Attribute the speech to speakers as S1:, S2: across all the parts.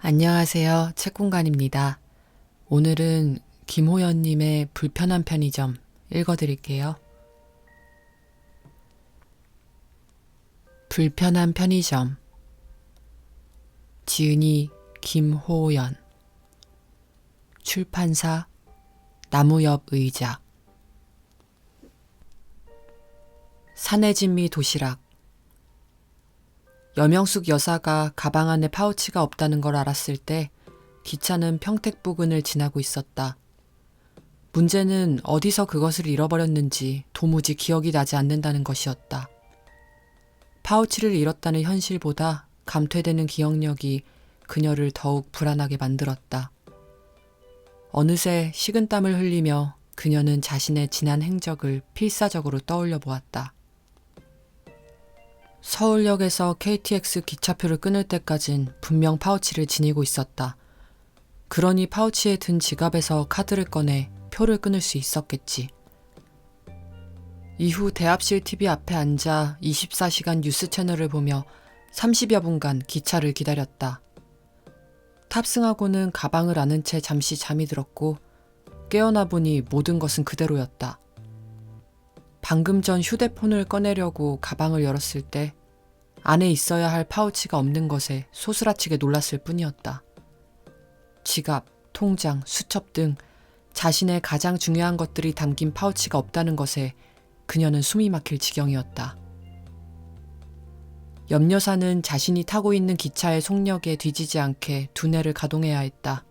S1: 안녕하세요. 책공간입니다. 오늘은 김호연님의 불편한 편의점 읽어드릴게요. 불편한 편의점. 지은이 김호연. 출판사 나무 옆 의자. 사내진미 도시락. 여명숙 여사가 가방 안에 파우치가 없다는 걸 알았을 때 기차는 평택 부근을 지나고 있었다. 문제는 어디서 그것을 잃어버렸는지 도무지 기억이 나지 않는다는 것이었다. 파우치를 잃었다는 현실보다 감퇴되는 기억력이 그녀를 더욱 불안하게 만들었다. 어느새 식은땀을 흘리며 그녀는 자신의 지난 행적을 필사적으로 떠올려 보았다. 서울역에서 KTX 기차표를 끊을 때까진 분명 파우치를 지니고 있었다. 그러니 파우치에 든 지갑에서 카드를 꺼내 표를 끊을 수 있었겠지. 이후 대합실 TV 앞에 앉아 24시간 뉴스 채널을 보며 30여 분간 기차를 기다렸다. 탑승하고는 가방을 안은 채 잠시 잠이 들었고 깨어나 보니 모든 것은 그대로였다. 방금 전 휴대폰을 꺼내려고 가방을 열었을 때 안에 있어야 할 파우치가 없는 것에 소스라치게 놀랐을 뿐이었다. 지갑, 통장, 수첩 등 자신의 가장 중요한 것들이 담긴 파우치가 없다는 것에 그녀는 숨이 막힐 지경이었다. 옆 여사는 자신이 타고 있는 기차의 속력에 뒤지지 않게 두뇌를 가동해야 했다.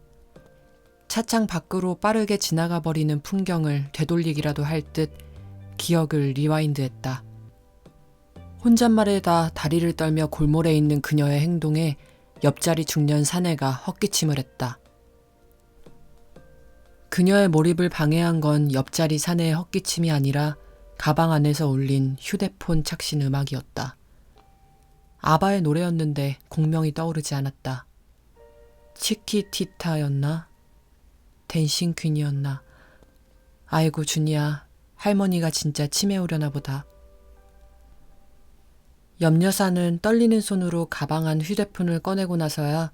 S1: 차창 밖으로 빠르게 지나가 버리는 풍경을 되돌리기라도 할 듯 기억을 리와인드했다. 혼잣말에다 다리를 떨며 골몰해 있는 그녀의 행동에 옆자리 중년 사내가 헛기침을 했다. 그녀의 몰입을 방해한 건 옆자리 사내의 헛기침이 아니라 가방 안에서 울린 휴대폰 착신 음악이었다. 아바의 노래였는데 공명이 떠오르지 않았다. 치키티타였나? 댄싱 퀸이었나? 아이고 준이야, 할머니가 진짜 치매 오려나 보다. 옆 여사는 떨리는 손으로 가방 안 휴대폰을 꺼내고 나서야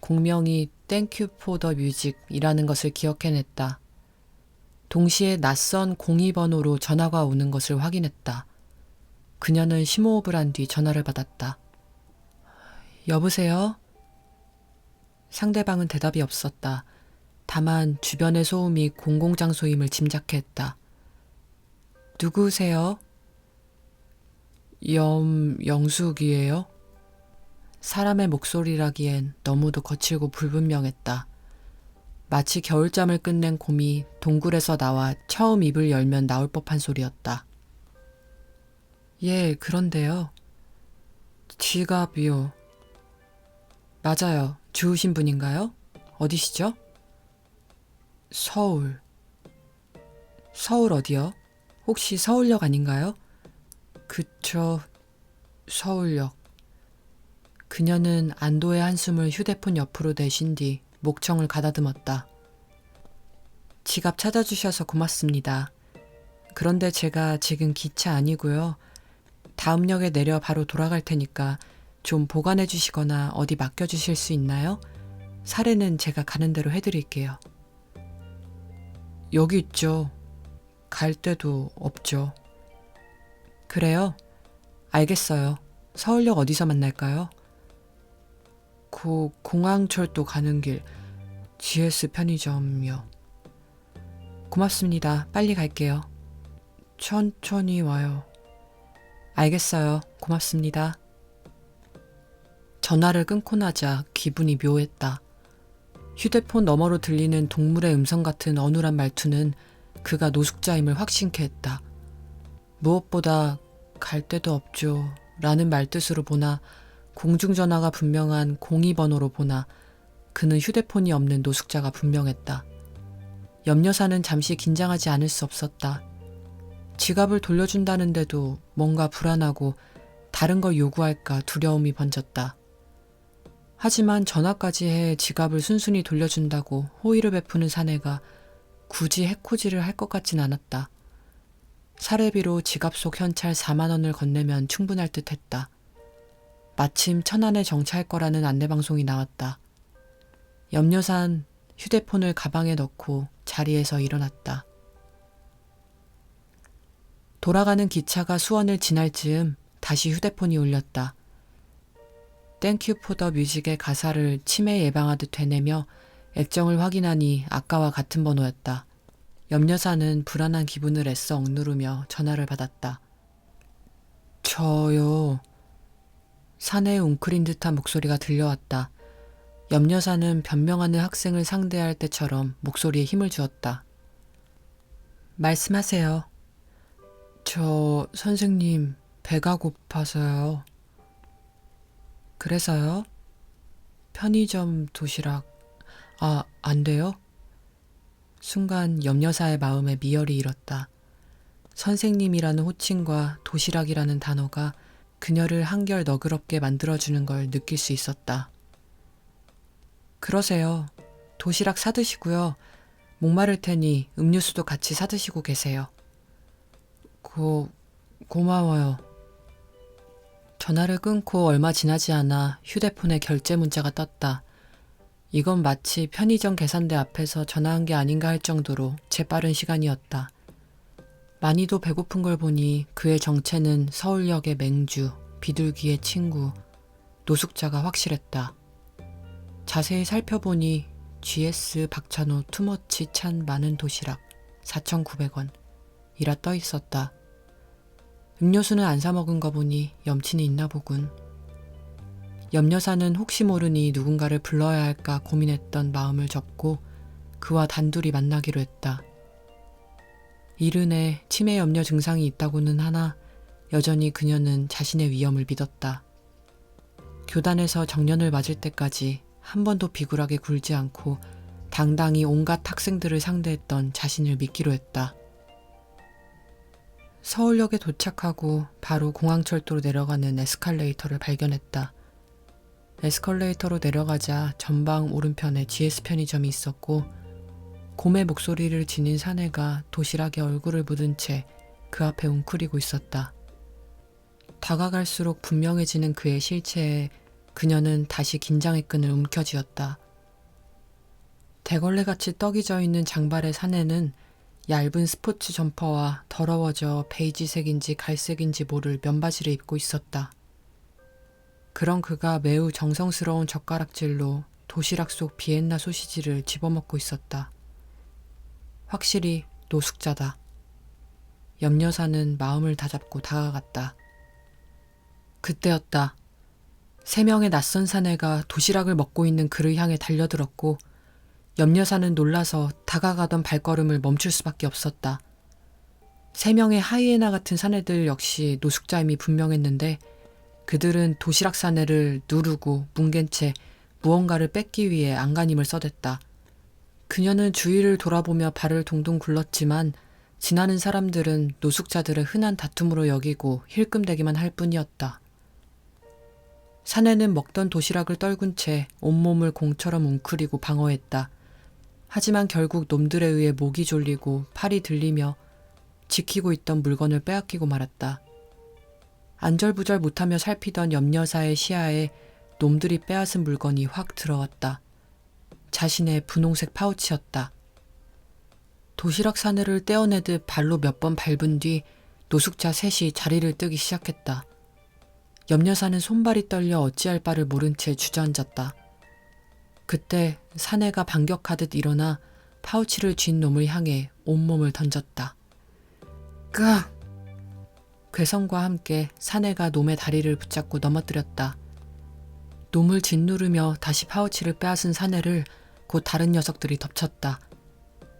S1: 공명이 땡큐 포 더 뮤직이라는 것을 기억해냈다. 동시에 낯선 02번호로 전화가 오는 것을 확인했다. 그녀는 심호흡을 한 뒤 전화를 받았다. 여보세요? 상대방은 대답이 없었다. 다만 주변의 소음이 공공장소임을 짐작해 했다. 누구세요? 영숙이에요? 사람의 목소리라기엔 너무도 거칠고 불분명했다. 마치 겨울잠을 끝낸 곰이 동굴에서 나와 처음 입을 열면 나올 법한 소리였다. 예, 그런데요. 지갑이요. 맞아요. 주우신 분인가요? 어디시죠? 서울. 서울 어디요? 혹시 서울역 아닌가요? 그쵸, 서울역. 그녀는 안도의 한숨을 휴대폰 옆으로 내쉰 뒤 목청을 가다듬었다. 지갑 찾아주셔서 고맙습니다. 그런데 제가 지금 기차 아니고요. 다음 역에 내려 바로 돌아갈 테니까 좀 보관해 주시거나 어디 맡겨주실 수 있나요? 사례는 제가 가는 대로 해드릴게요. 여기 있죠. 갈 데도 없죠. 그래요? 알겠어요. 서울역 어디서 만날까요? 공항철도 가는 길 GS 편의점이요. 고맙습니다. 빨리 갈게요. 천천히 와요. 알겠어요. 고맙습니다. 전화를 끊고 나자 기분이 묘했다. 휴대폰 너머로 들리는 동물의 음성 같은 어눌한 말투는 그가 노숙자임을 확신케 했다. 무엇보다 갈 데도 없죠 라는 말뜻으로 보나 공중전화가 분명한 02번호로 보나 그는 휴대폰이 없는 노숙자가 분명했다. 옆 여사는 잠시 긴장하지 않을 수 없었다. 지갑을 돌려준다는데도 뭔가 불안하고 다른 걸 요구할까 두려움이 번졌다. 하지만 전화까지 해 지갑을 순순히 돌려준다고 호의를 베푸는 사내가 굳이 해코지를 할 것 같진 않았다. 사례비로 지갑 속 현찰 4만 원을 건네면 충분할 듯 했다. 마침 천안에 정차할 거라는 안내방송이 나왔다. 염려산 휴대폰을 가방에 넣고 자리에서 일어났다. 돌아가는 기차가 수원을 지날 즈음 다시 휴대폰이 울렸다. 땡큐 포 더 뮤직의 가사를 치매 예방하듯 되뇌며 액정을 확인하니 아까와 같은 번호였다. 염려사는 불안한 기분을 애써 억누르며 전화를 받았다. 저요. 사내의 웅크린 듯한 목소리가 들려왔다. 염려사는 변명하는 학생을 상대할 때처럼 목소리에 힘을 주었다. 말씀하세요. 저 선생님 배가 고파서요. 그래서요? 편의점 도시락 안 돼요? 순간 염려사의 마음에 미열이 일었다. 선생님이라는 호칭과 도시락이라는 단어가 그녀를 한결 너그럽게 만들어주는 걸 느낄 수 있었다. 그러세요. 도시락 사드시고요. 목마를 테니 음료수도 같이 사드시고 계세요. 고마워요. 전화를 끊고 얼마 지나지 않아 휴대폰에 결제 문자가 떴다. 이건 마치 편의점 계산대 앞에서 전화한 게 아닌가 할 정도로 재빠른 시간이었다. 많이도 배고픈 걸 보니 그의 정체는 서울역의 맹주, 비둘기의 친구, 노숙자가 확실했다. 자세히 살펴보니 GS 박찬호 투머치 찬 많은 도시락 4,900원 이라 떠 있었다. 음료수는 안 사 먹은 거 보니 염치는 있나 보군. 염려사는 혹시 모르니 누군가를 불러야 할까 고민했던 마음을 접고 그와 단둘이 만나기로 했다. 이른에 치매 염려 증상이 있다고는 하나 여전히 그녀는 자신의 위험을 믿었다. 교단에서 정년을 맞을 때까지 한 번도 비굴하게 굴지 않고 당당히 온갖 학생들을 상대했던 자신을 믿기로 했다. 서울역에 도착하고 바로 공항철도로 내려가는 에스컬레이터를 발견했다. 에스컬레이터로 내려가자 전방 오른편에 GS 편의점이 있었고 곰의 목소리를 지닌 사내가 도시락에 얼굴을 묻은 채 그 앞에 웅크리고 있었다. 다가갈수록 분명해지는 그의 실체에 그녀는 다시 긴장의 끈을 움켜쥐었다. 대걸레같이 떡이 져있는 장발의 사내는 얇은 스포츠 점퍼와 더러워져 베이지색인지 갈색인지 모를 면바지를 입고 있었다. 그런 그가 매우 정성스러운 젓가락질로 도시락 속 비엔나 소시지를 집어먹고 있었다. 확실히 노숙자다. 염려사는 마음을 다잡고 다가갔다. 그때였다. 3명의 낯선 사내가 도시락을 먹고 있는 그를 향해 달려들었고 염려사는 놀라서 다가가던 발걸음을 멈출 수밖에 없었다. 3명의 하이에나 같은 사내들 역시 노숙자임이 분명했는데 그들은 도시락 사내를 누르고 뭉갠 채 무언가를 뺏기 위해 안간힘을 써댔다. 그녀는 주위를 돌아보며 발을 동동 굴렀지만 지나는 사람들은 노숙자들을 흔한 다툼으로 여기고 힐끔대기만 할 뿐이었다. 사내는 먹던 도시락을 떨군 채 온몸을 공처럼 웅크리고 방어했다. 하지만 결국 놈들에 의해 목이 졸리고 팔이 들리며 지키고 있던 물건을 빼앗기고 말았다. 안절부절 못하며 살피던 염려사의 시야에 놈들이 빼앗은 물건이 확 들어왔다. 자신의 분홍색 파우치였다. 도시락 사내를 떼어내듯 발로 몇 번 밟은 뒤 노숙자 셋이 자리를 뜨기 시작했다. 염려사는 손발이 떨려 어찌할 바를 모른 채 주저앉았다. 그때 사내가 반격하듯 일어나 파우치를 쥔 놈을 향해 온몸을 던졌다. 까! 괴성과 함께 사내가 놈의 다리를 붙잡고 넘어뜨렸다. 놈을 짓누르며 다시 파우치를 빼앗은 사내를 곧 다른 녀석들이 덮쳤다.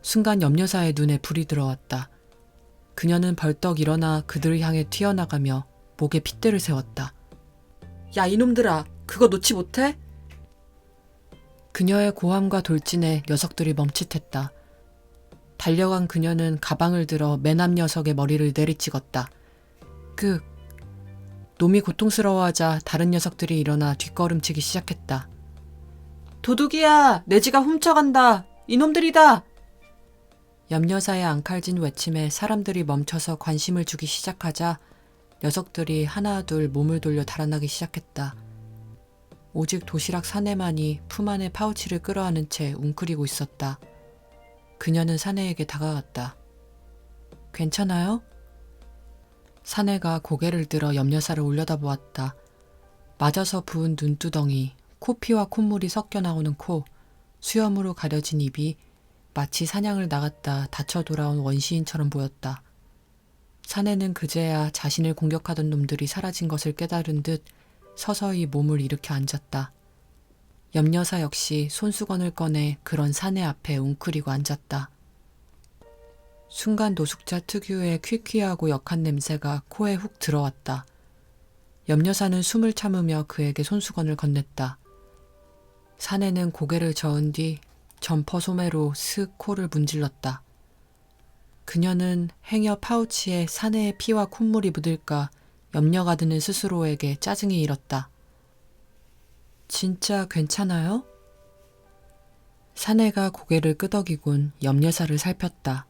S1: 순간 염려사의 눈에 불이 들어왔다. 그녀는 벌떡 일어나 그들을 향해 튀어나가며 목에 핏대를 세웠다. 야 이놈들아, 그거 놓지 못해? 그녀의 고함과 돌진에 녀석들이 멈칫했다. 달려간 그녀는 가방을 들어 맨 앞 녀석의 머리를 내리찍었다. 놈이 고통스러워하자 다른 녀석들이 일어나 뒷걸음치기 시작했다. 도둑이야! 내 지갑 훔쳐간다! 이놈들이다! 염려사의 앙칼진 외침에 사람들이 멈춰서 관심을 주기 시작하자 녀석들이 하나 둘 몸을 돌려 달아나기 시작했다. 오직 도시락 사내만이 품 안에 파우치를 끌어안은 채 웅크리고 있었다. 그녀는 사내에게 다가갔다. 괜찮아요? 사내가 고개를 들어 염려사를 올려다보았다. 맞아서 부은 눈두덩이, 코피와 콧물이 섞여 나오는 코, 수염으로 가려진 입이 마치 사냥을 나갔다 다쳐 돌아온 원시인처럼 보였다. 사내는 그제야 자신을 공격하던 놈들이 사라진 것을 깨달은 듯 서서히 몸을 일으켜 앉았다. 염여사 역시 손수건을 꺼내 그런 사내 앞에 웅크리고 앉았다. 순간 노숙자 특유의 퀴퀴하고 역한 냄새가 코에 훅 들어왔다. 염여사는 숨을 참으며 그에게 손수건을 건넸다. 사내는 고개를 저은 뒤 점퍼 소매로 슥 코를 문질렀다. 그녀는 행여 파우치에 사내의 피와 콧물이 묻을까 염려가 드는 스스로에게 짜증이 일었다. 진짜 괜찮아요? 사내가 고개를 끄덕이곤 염려사를 살폈다.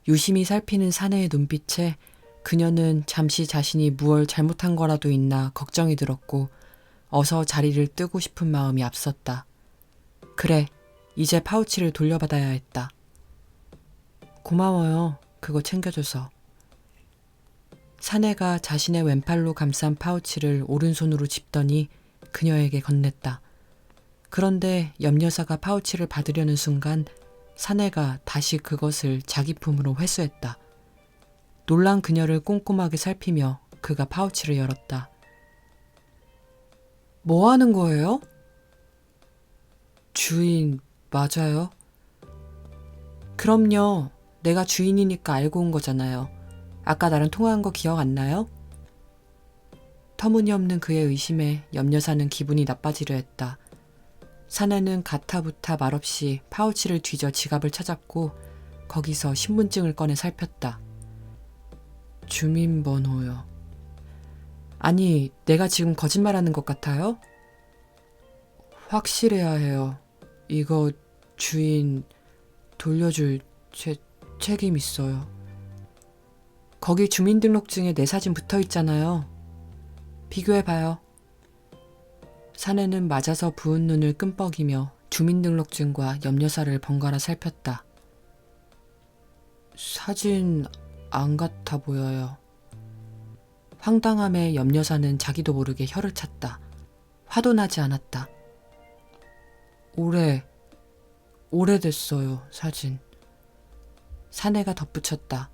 S1: 유심히 살피는 사내의 눈빛에 그녀는 잠시 자신이 무얼 잘못한 거라도 있나 걱정이 들었고 어서 자리를 뜨고 싶은 마음이 앞섰다. 그래, 이제 파우치를 돌려받아야 했다. 고마워요. 그거 챙겨줘서. 사내가 자신의 왼팔로 감싼 파우치를 오른손으로 짚더니 그녀에게 건넸다. 그런데 염여사가 파우치를 받으려는 순간 사내가 다시 그것을 자기 품으로 회수했다. 놀란 그녀를 꼼꼼하게 살피며 그가 파우치를 열었다. 뭐 하는 거예요? 주인, 맞아요? 그럼요. 내가 주인이니까 알고 온 거잖아요. 아까 나랑 통화한 거 기억 안 나요? 터무니없는 그의 의심에 염여사는 기분이 나빠지려 했다. 사내는 가타부타 말없이 파우치를 뒤져 지갑을 찾았고 거기서 신분증을 꺼내 살폈다. 주민번호요. 아니, 내가 지금 거짓말하는 것 같아요? 확실해야 해요. 이거 주인 돌려줄 책임 있어요. 거기 주민등록증에 내 사진 붙어 있잖아요. 비교해봐요. 사내는 맞아서 부은 눈을 끔뻑이며 주민등록증과 염려사를 번갈아 살폈다. 사진 안 같아 보여요. 황당함에 염려사는 자기도 모르게 혀를 찼다. 화도 나지 않았다. 오래됐어요, 사진. 사내가 덧붙였다.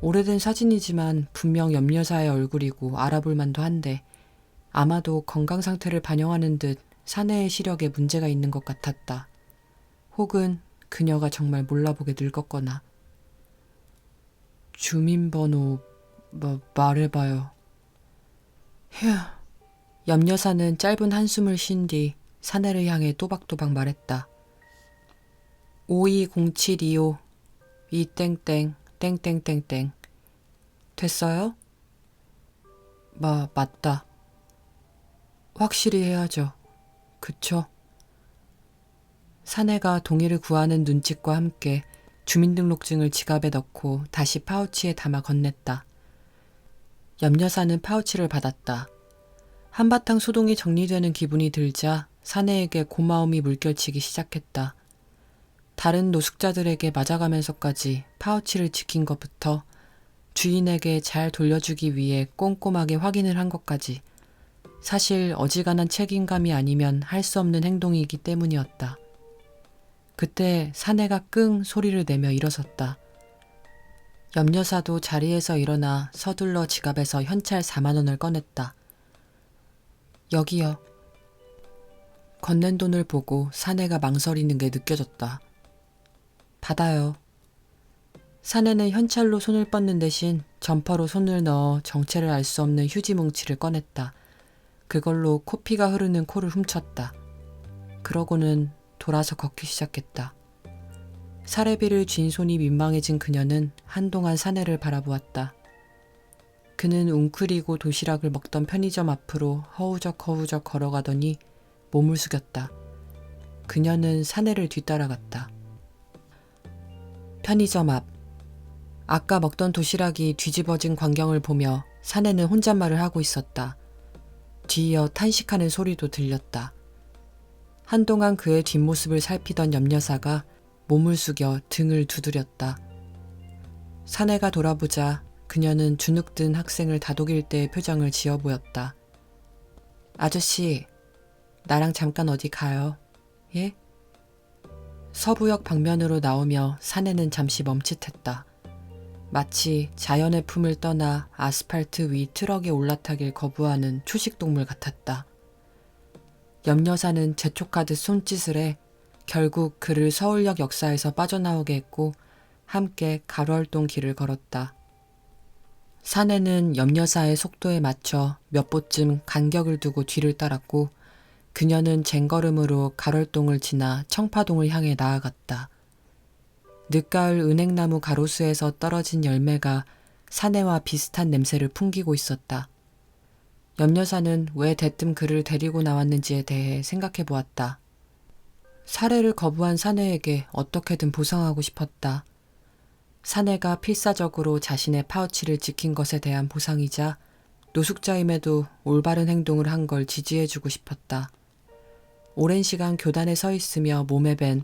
S1: 오래된 사진이지만 분명 염려사의 얼굴이고 알아볼 만도 한데 아마도 건강 상태를 반영하는 듯 사내의 시력에 문제가 있는 것 같았다. 혹은 그녀가 정말 몰라보게 늙었거나. 주민번호 말해봐요. 휴. 염여사는 짧은 한숨을 쉰 뒤 사내를 향해 또박또박 말했다. 520725 이땡땡 땡땡땡땡. 됐어요? 맞다. 확실히 해야죠. 그쵸? 사내가 동의를 구하는 눈짓과 함께 주민등록증을 지갑에 넣고 다시 파우치에 담아 건넸다. 염여사는 파우치를 받았다. 한바탕 소동이 정리되는 기분이 들자 사내에게 고마움이 물결치기 시작했다. 다른 노숙자들에게 맞아가면서까지 파우치를 지킨 것부터 주인에게 잘 돌려주기 위해 꼼꼼하게 확인을 한 것까지 사실 어지간한 책임감이 아니면 할 수 없는 행동이기 때문이었다. 그때 사내가 끙 소리를 내며 일어섰다. 염여사도 자리에서 일어나 서둘러 지갑에서 현찰 4만 원을 꺼냈다. 여기요. 건넨 돈을 보고 사내가 망설이는 게 느껴졌다. 받아요. 사내는 현찰로 손을 뻗는 대신 점퍼로 손을 넣어 정체를 알 수 없는 휴지 뭉치를 꺼냈다. 그걸로 코피가 흐르는 코를 훔쳤다. 그러고는 돌아서 걷기 시작했다. 사례비를 쥔 손이 민망해진 그녀는 한동안 사내를 바라보았다. 그는 웅크리고 도시락을 먹던 편의점 앞으로 허우적허우적 걸어가더니 몸을 숙였다. 그녀는 사내를 뒤따라갔다. 편의점 앞. 아까 먹던 도시락이 뒤집어진 광경을 보며 사내는 혼잣말을 하고 있었다. 뒤이어 탄식하는 소리도 들렸다. 한동안 그의 뒷모습을 살피던 염여사가 몸을 숙여 등을 두드렸다. 사내가 돌아보자 그녀는 주눅든 학생을 다독일 때의 표정을 지어 보였다. 아저씨, 나랑 잠깐 어디 가요? 예? 서부역 방면으로 나오며 사내는 잠시 멈칫했다. 마치 자연의 품을 떠나 아스팔트 위 트럭에 올라타길 거부하는 초식동물 같았다. 염여사는 재촉하듯 손짓을 해 결국 그를 서울역 역사에서 빠져나오게 했고 함께 가로활동 길을 걸었다. 사내는 염여사의 속도에 맞춰 몇 보쯤 간격을 두고 뒤를 따랐고 그녀는 쟁걸음으로 가롤동을 지나 청파동을 향해 나아갔다. 늦가을 은행나무 가로수에서 떨어진 열매가 사내와 비슷한 냄새를 풍기고 있었다. 염여사는 왜 대뜸 그를 데리고 나왔는지에 대해 생각해 보았다. 살해를 거부한 사내에게 어떻게든 보상하고 싶었다. 사내가 필사적으로 자신의 파우치를 지킨 것에 대한 보상이자 노숙자임에도 올바른 행동을 한 걸 지지해주고 싶었다. 오랜 시간 교단에 서 있으며 몸에 밴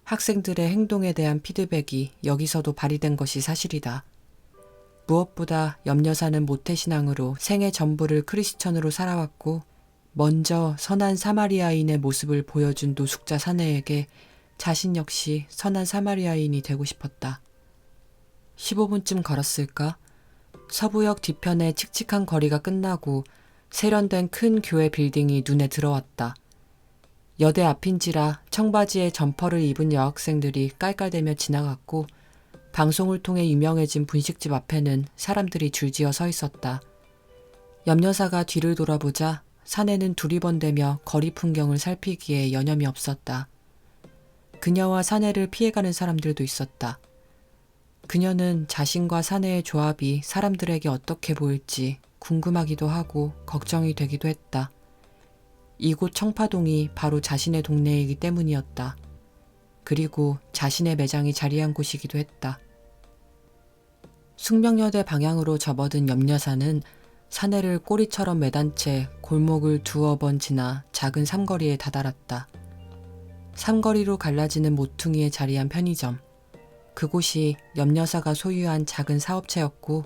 S1: 학생들의 행동에 대한 피드백이 여기서도 발휘된 것이 사실이다. 무엇보다 염여사는 모태신앙으로 생애 전부를 크리스천으로 살아왔고 먼저 선한 사마리아인의 모습을 보여준 노숙자 사내에게 자신 역시 선한 사마리아인이 되고 싶었다. 15분쯤 걸었을까? 서부역 뒤편의 칙칙한 거리가 끝나고 세련된 큰 교회 빌딩이 눈에 들어왔다. 여대 앞인지라 청바지에 점퍼를 입은 여학생들이 깔깔대며 지나갔고 방송을 통해 유명해진 분식집 앞에는 사람들이 줄지어 서 있었다. 염여사가 뒤를 돌아보자 사내는 두리번대며 거리 풍경을 살피기에 여념이 없었다. 그녀와 사내를 피해가는 사람들도 있었다. 그녀는 자신과 사내의 조합이 사람들에게 어떻게 보일지 궁금하기도 하고 걱정이 되기도 했다. 이곳 청파동이 바로 자신의 동네이기 때문이었다. 그리고 자신의 매장이 자리한 곳이기도 했다. 숙명여대 방향으로 접어든 염여사는 사내를 꼬리처럼 매단 채 골목을 두어 번 지나 작은 삼거리에 다다랐다. 삼거리로 갈라지는 모퉁이에 자리한 편의점. 그곳이 염여사가 소유한 작은 사업체였고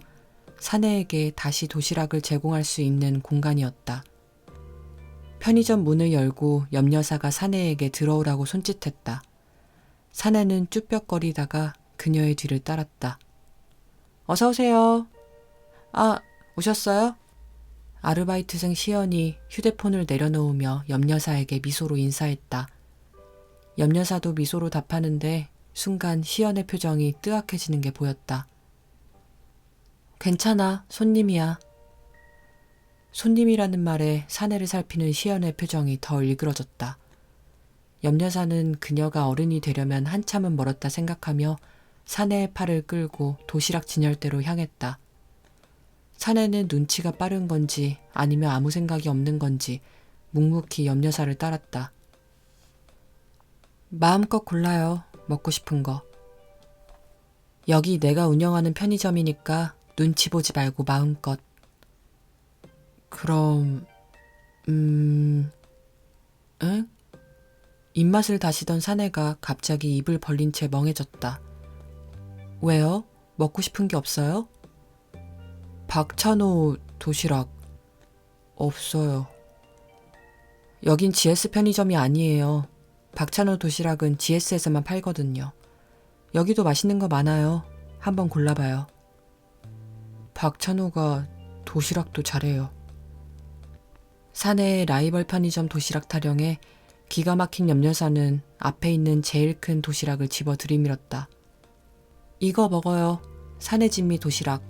S1: 사내에게 다시 도시락을 제공할 수 있는 공간이었다. 편의점 문을 열고 염여사가 사내에게 들어오라고 손짓했다. 사내는 쭈뼛거리다가 그녀의 뒤를 따랐다. 어서 오세요. 아, 오셨어요? 아르바이트생 시연이 휴대폰을 내려놓으며 염여사에게 미소로 인사했다. 염여사도 미소로 답하는데 순간 시연의 표정이 뜨악해지는 게 보였다. 괜찮아, 손님이야. 손님이라는 말에 사내를 살피는 시연의 표정이 더 일그러졌다. 염여사는 그녀가 어른이 되려면 한참은 멀었다 생각하며 사내의 팔을 끌고 도시락 진열대로 향했다. 사내는 눈치가 빠른 건지 아니면 아무 생각이 없는 건지 묵묵히 염여사를 따랐다. 마음껏 골라요, 먹고 싶은 거. 여기 내가 운영하는 편의점이니까 눈치 보지 말고 마음껏. 그럼, 응? 입맛을 다시던 사내가 갑자기 입을 벌린 채 멍해졌다. 왜요? 먹고 싶은 게 없어요? 박찬호 도시락 없어요. 여긴 GS 편의점이 아니에요. 박찬호 도시락은 GS에서만 팔거든요. 여기도 맛있는 거 많아요. 한번 골라봐요. 박찬호가 도시락도 잘해요. 사내의 라이벌 편의점 도시락 타령에 기가 막힌 염려사는 앞에 있는 제일 큰 도시락을 집어 들이밀었다. 이거 먹어요. 사내 진미 도시락.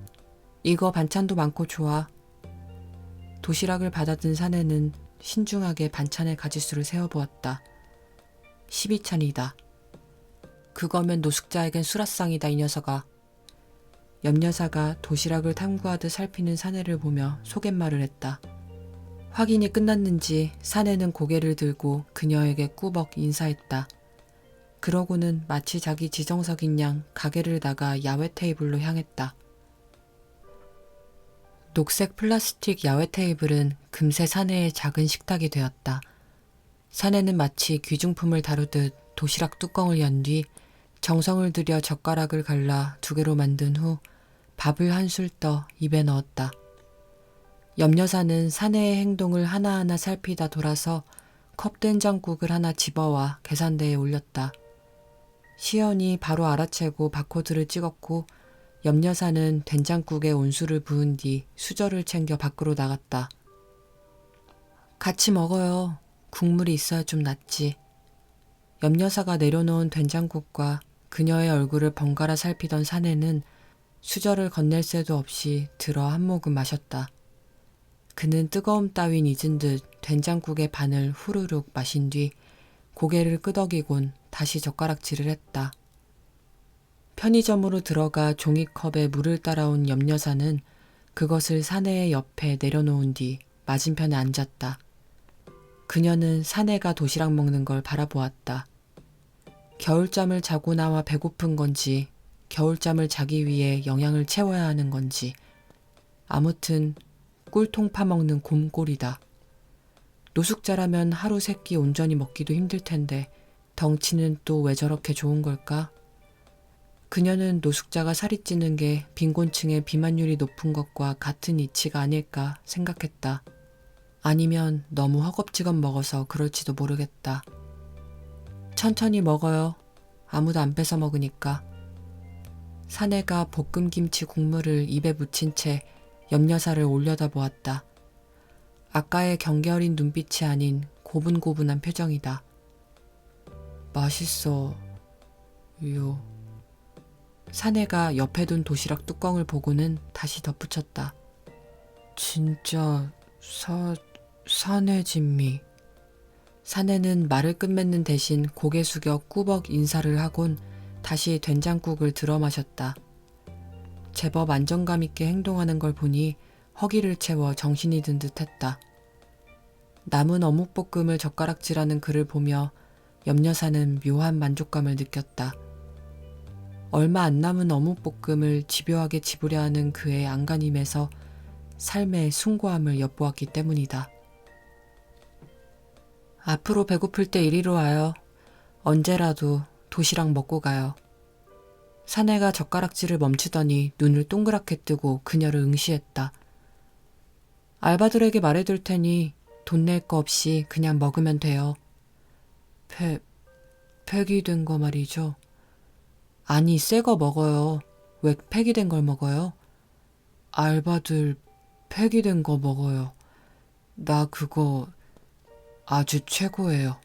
S1: 이거 반찬도 많고 좋아. 도시락을 받아든 사내는 신중하게 반찬의 가짓수를 세어보았다. 12찬이다. 그거면 노숙자에겐 수라상이다, 이 녀석아. 염여사가 도시락을 탐구하듯 살피는 사내를 보며 속갯말을 했다. 확인이 끝났는지 사내는 고개를 들고 그녀에게 꾸벅 인사했다. 그러고는 마치 자기 지정석인 양 가게를 나가 야외 테이블로 향했다. 녹색 플라스틱 야외 테이블은 금세 사내의 작은 식탁이 되었다. 사내는 마치 귀중품을 다루듯 도시락 뚜껑을 연 뒤 정성을 들여 젓가락을 갈라 2개로 만든 후 밥을 한술 떠 입에 넣었다. 염여사는 사내의 행동을 하나하나 살피다 돌아서 컵 된장국을 하나 집어와 계산대에 올렸다. 시연이 바로 알아채고 바코드를 찍었고 염여사는 된장국에 온수를 부은 뒤 수저를 챙겨 밖으로 나갔다. 같이 먹어요. 국물이 있어야 좀 낫지. 염여사가 내려놓은 된장국과 그녀의 얼굴을 번갈아 살피던 사내는 수저를 건넬 새도 없이 들어 한 모금 마셨다. 그는 뜨거움 따윈 잊은 듯 된장국의 반을 후루룩 마신 뒤 고개를 끄덕이곤 다시 젓가락질을 했다. 편의점으로 들어가 종이컵에 물을 따라온 염여사는 그것을 사내의 옆에 내려놓은 뒤 맞은편에 앉았다. 그녀는 사내가 도시락 먹는 걸 바라보았다. 겨울잠을 자고 나와 배고픈 건지 겨울잠을 자기 위해 영양을 채워야 하는 건지 아무튼 꿀통 파먹는 곰꼴이다. 노숙자라면 하루 3끼 온전히 먹기도 힘들 텐데 덩치는 또 왜 저렇게 좋은 걸까? 그녀는 노숙자가 살이 찌는 게 빈곤층의 비만율이 높은 것과 같은 이치가 아닐까 생각했다. 아니면 너무 허겁지겁 먹어서 그럴지도 모르겠다. 천천히 먹어요. 아무도 안 뺏어 먹으니까. 사내가 볶음김치 국물을 입에 묻힌 채 염여사를 올려다보았다. 아까의 경계 어린 눈빛이 아닌 고분고분한 표정이다. 맛있어. 요. 사내가 옆에 둔 도시락 뚜껑을 보고는 다시 덧붙였다. 진짜 사내진미. 사내는 말을 끝맺는 대신 고개 숙여 꾸벅 인사를 하곤 다시 된장국을 들어 마셨다. 제법 안정감 있게 행동하는 걸 보니 허기를 채워 정신이 든 듯했다. 남은 어묵볶음을 젓가락질하는 그를 보며 염여사는 묘한 만족감을 느꼈다. 얼마 안 남은 어묵볶음을 집요하게 집으려 하는 그의 안간힘에서 삶의 숭고함을 엿보았기 때문이다. 앞으로 배고플 때 이리로 와요. 언제라도 도시락 먹고 가요. 사내가 젓가락질을 멈추더니 눈을 동그랗게 뜨고 그녀를 응시했다. 알바들에게 말해둘 테니 돈 낼 거 없이 그냥 먹으면 돼요. 폐기된 거 말이죠. 아니, 새 거 먹어요. 왜 폐기된 걸 먹어요? 알바들 폐기된 거 먹어요. 나 그거 아주 최고예요.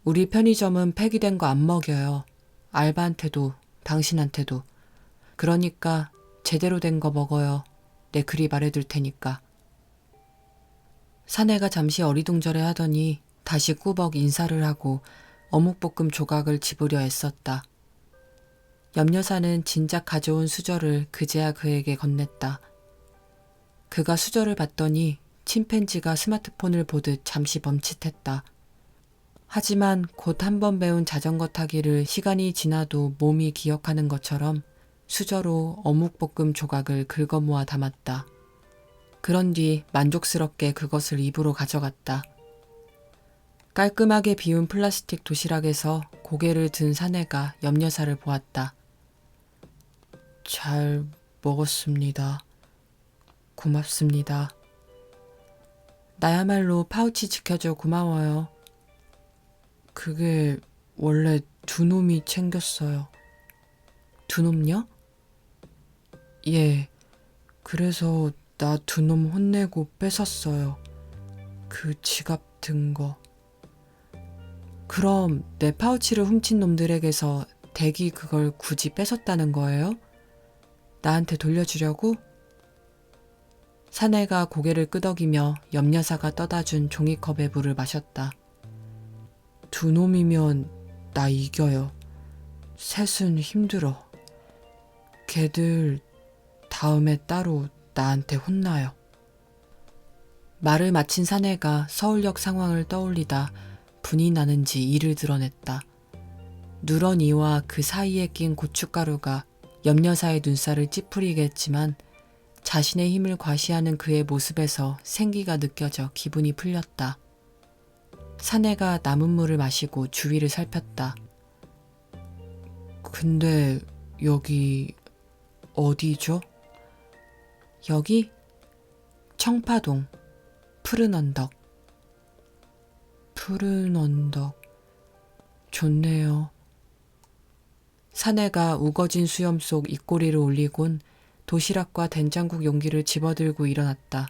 S1: 우리 편의점은 폐기된 거 안 먹여요. 알바한테도 당신한테도. 그러니까 제대로 된 거 먹어요. 내 그리 말해둘 테니까. 사내가 잠시 어리둥절해 하더니 다시 꾸벅 인사를 하고 어묵볶음 조각을 집으려 애썼다. 염여사는 진작 가져온 수저를 그제야 그에게 건넸다. 그가 수저를 봤더니 침팬지가 스마트폰을 보듯 잠시 멈칫했다. 하지만 곧 한 번 배운 자전거 타기를 시간이 지나도 몸이 기억하는 것처럼 수저로 어묵볶음 조각을 긁어모아 담았다. 그런 뒤 만족스럽게 그것을 입으로 가져갔다. 깔끔하게 비운 플라스틱 도시락에서 고개를 든 사내가 염여사를 보았다. 잘 먹었습니다. 고맙습니다. 나야말로 파우치 지켜줘 고마워요. 그게 원래 두 놈이 챙겼어요. 두 놈요? 예, 그래서 나 두 놈 혼내고 뺏었어요. 그 지갑 든 거. 그럼 내 파우치를 훔친 놈들에게서 댁이 그걸 굳이 뺏었다는 거예요? 나한테 돌려주려고? 사내가 고개를 끄덕이며 염여사가 떠다준 종이컵에 물을 마셨다. 두 놈이면 나 이겨요. 셋은 힘들어. 걔들 다음에 따로 나한테 혼나요. 말을 마친 사내가 서울역 상황을 떠올리다 분이 나는지 이를 드러냈다. 누런 이와 그 사이에 낀 고춧가루가 염여사의 눈살을 찌푸리게 했지만 자신의 힘을 과시하는 그의 모습에서 생기가 느껴져 기분이 풀렸다. 사내가 남은 물을 마시고 주위를 살폈다. 근데 여기 어디죠? 여기? 청파동, 푸른 언덕. 푸른 언덕. 좋네요. 사내가 우거진 수염 속 입꼬리를 올리곤 도시락과 된장국 용기를 집어들고 일어났다.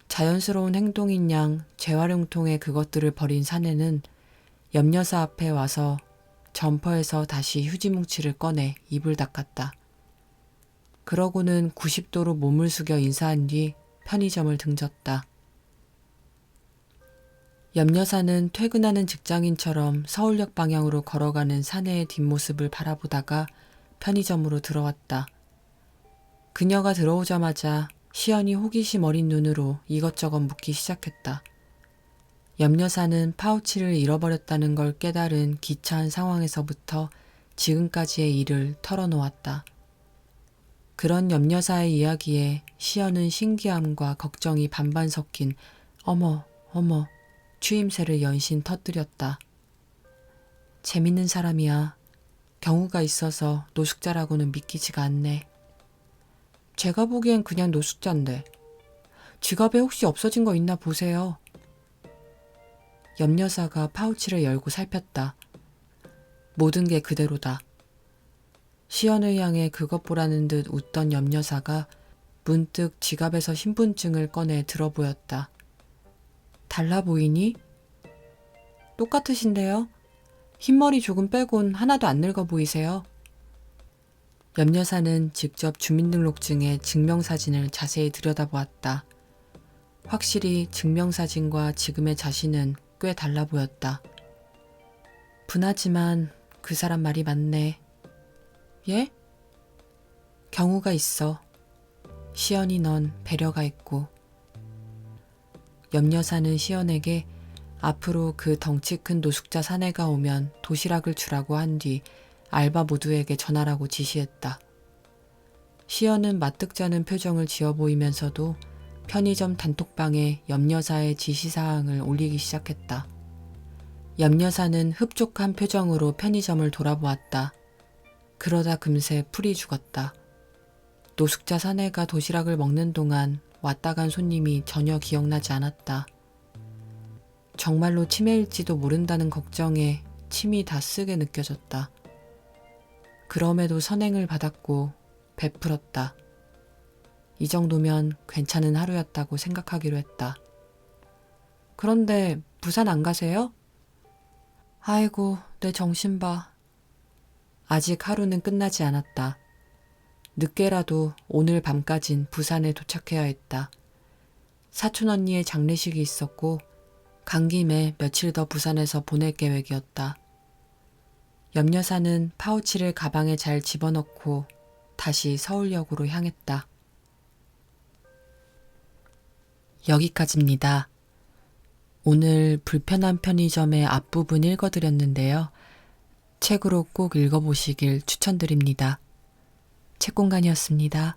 S1: 자연스러운 행동인 양 재활용통에 그것들을 버린 사내는 염여사 앞에 와서 점퍼에서 다시 휴지 뭉치를 꺼내 입을 닦았다. 그러고는 90도로 몸을 숙여 인사한 뒤 편의점을 등졌다. 염여사는 퇴근하는 직장인처럼 서울역 방향으로 걸어가는 사내의 뒷모습을 바라보다가 편의점으로 들어왔다. 그녀가 들어오자마자 시연이 호기심 어린 눈으로 이것저것 묻기 시작했다. 염여사는 파우치를 잃어버렸다는 걸 깨달은 기차한 상황에서부터 지금까지의 일을 털어놓았다. 그런 염여사의 이야기에 시연은 신기함과 걱정이 반반 섞인 어머 추임새를 연신 터뜨렸다. 재밌는 사람이야. 경우가 있어서 노숙자라고는 믿기지가 않네. 제가 보기엔 그냥 노숙자인데. 지갑에 혹시 없어진 거 있나 보세요. 염여사가 파우치를 열고 살폈다. 모든 게 그대로다. 시연을 향해 그것 보라는 듯 웃던 염여사가 문득 지갑에서 신분증을 꺼내 들어보였다. 달라 보이니? 똑같으신데요? 흰머리 조금 빼곤 하나도 안 늙어 보이세요. 염여사는 직접 주민등록증의 증명사진을 자세히 들여다보았다. 확실히 증명사진과 지금의 자신은 꽤 달라 보였다. 분하지만 그 사람 말이 맞네. 예? 경우가 있어. 시연이 넌 배려가 있고. 염여사는 시연에게 앞으로 그 덩치 큰 노숙자 사내가 오면 도시락을 주라고 한 뒤 알바 모두에게 전하라고 지시했다. 시연은 마뜩잖은 표정을 지어 보이면서도 편의점 단톡방에 염여사의 지시사항을 올리기 시작했다. 염여사는 흡족한 표정으로 편의점을 돌아보았다. 그러다 금세 풀이 죽었다. 노숙자 사내가 도시락을 먹는 동안 왔다 간 손님이 전혀 기억나지 않았다. 정말로 치매일지도 모른다는 걱정에 침이 다 쓰게 느껴졌다. 그럼에도 선행을 받았고 베풀었다. 이 정도면 괜찮은 하루였다고 생각하기로 했다. 그런데 부산 안 가세요? 아이고, 내 정신 봐. 아직 하루는 끝나지 않았다. 늦게라도 오늘 밤까진 부산에 도착해야 했다. 사촌 언니의 장례식이 있었고 간 김에 며칠 더 부산에서 보낼 계획이었다. 염여사는 파우치를 가방에 잘 집어넣고 다시 서울역으로 향했다. 여기까지입니다. 오늘 불편한 편의점의 앞부분 읽어드렸는데요. 책으로 꼭 읽어보시길 추천드립니다. 책공간이었습니다.